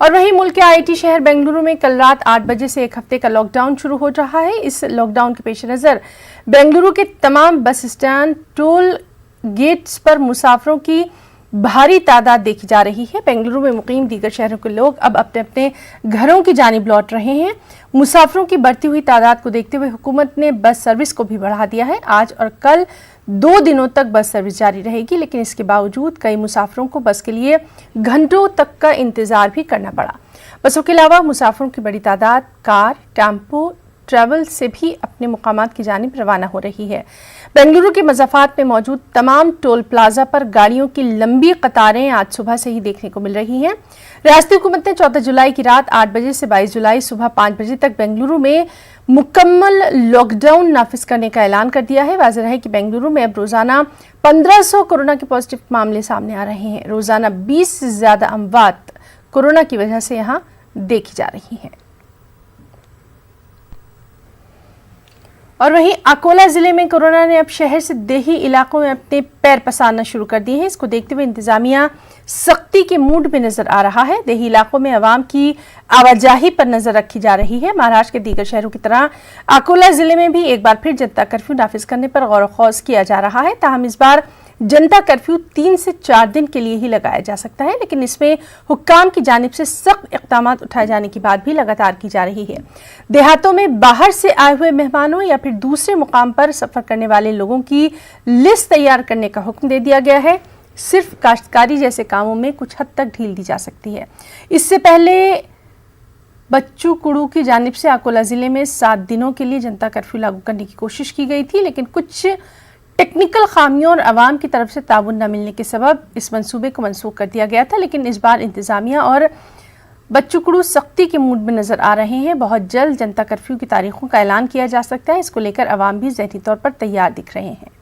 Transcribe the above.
اور وہیں ملک کے آئی ٹی شہر بنگلورو میں کل رات 8 بجے سے ایک ہفتے کا لاک ڈاؤن شروع ہو رہا ہے۔ اس لاک ڈاؤن کے پیش نظر بنگلورو کے تمام بس اسٹینڈ، ٹول گیٹس پر مسافروں کی بھاری تعداد دیکھی جا رہی ہے۔ بنگلورو میں مقیم دیگر شہروں کے لوگ اب اپنے اپنے گھروں کی جانب لوٹ رہے ہیں۔ مسافروں کی بڑھتی ہوئی تعداد کو دیکھتے ہوئے حکومت نے بس سروس کو بھی بڑھا دیا ہے۔ آج اور کل 2 دنوں تک بس سروس جاری رہے گی، لیکن اس کے باوجود کئی مسافروں کو بس کے لیے گھنٹوں تک کا انتظار بھی کرنا پڑا۔ بسوں کے علاوہ مسافروں کی بڑی تعداد کار، ٹیمپو، ٹریول سے بھی اپنے مقامات کی جانب روانہ ہو رہی ہے۔ بنگلورو کے مضافات میں موجود تمام ٹول پلازا پر گاڑیوں کی لمبی قطاریں آج صبح سے ہی دیکھنے کو مل رہی ہیں۔ ریاستی حکومت نے 14 جولائی کی رات 8 بجے سے 22 جولائی صبح 5 بجے تک بنگلورو میں مکمل لاک ڈاؤن نافذ کرنے کا اعلان کر دیا ہے۔ واضح ہے کہ بنگلورو میں اب روزانہ 1500 کورونا کے پازیٹیو معاملے سامنے آ رہے ہیں۔ روزانہ 20 سے زیادہ اموات کورونا کی وجہ سے یہاں دیکھی جا رہی ہیں۔ اور وہیں اکولہ ضلع میں کورونا نے اب شہر سے دیہی علاقوں میں اپنے پیر پسارنا شروع کر دیے ہیں۔ اس کو دیکھتے ہوئے انتظامیہ سختی کے موڈ میں نظر آ رہا ہے۔ دیہی علاقوں میں عوام کی آواجاہی پر نظر رکھی جا رہی ہے۔ مہاراشٹر کے دیگر شہروں کی طرح اکولہ ضلع میں بھی ایک بار پھر جنتا کرفیو نافذ کرنے پر غور و خوض کیا جا رہا ہے۔ تاہم اس بار جنتا کرفیو 3 سے 4 دن کے لیے ہی لگایا جا سکتا ہے، لیکن اس میں حکام کی جانب سے سخت اقدامات اٹھائے جانے کی بات بھی لگاتار کی جا رہی ہے۔ دیہاتوں میں باہر سے آئے ہوئے مہمانوں یا پھر دوسرے مقام پر سفر کرنے والے لوگوں کی لسٹ تیار کرنے کا حکم دے دیا گیا ہے۔ صرف کاشتکاری جیسے کاموں میں کچھ حد تک ڈھیل دی جا سکتی ہے۔ اس سے پہلے بچو کڑو کی جانب سے اکولہ ضلع میں 7 دنوں کے لیے جنتا کرفیو لاگو کرنے کی کوشش کی گئی تھی، لیکن کچھ ٹیکنیکل خامیوں اور عوام کی طرف سے تعاون نہ ملنے کے سبب اس منصوبے کو منسوخ کر دیا گیا تھا، لیکن اس بار انتظامیہ اور بچو کڑو سختی کے موڈ میں نظر آ رہے ہیں۔ بہت جلد جنتا کرفیو کی تاریخوں کا اعلان کیا جا سکتا ہے۔ اس کو لے کر عوام بھی ذہنی طور پر تیار دکھ رہے ہیں۔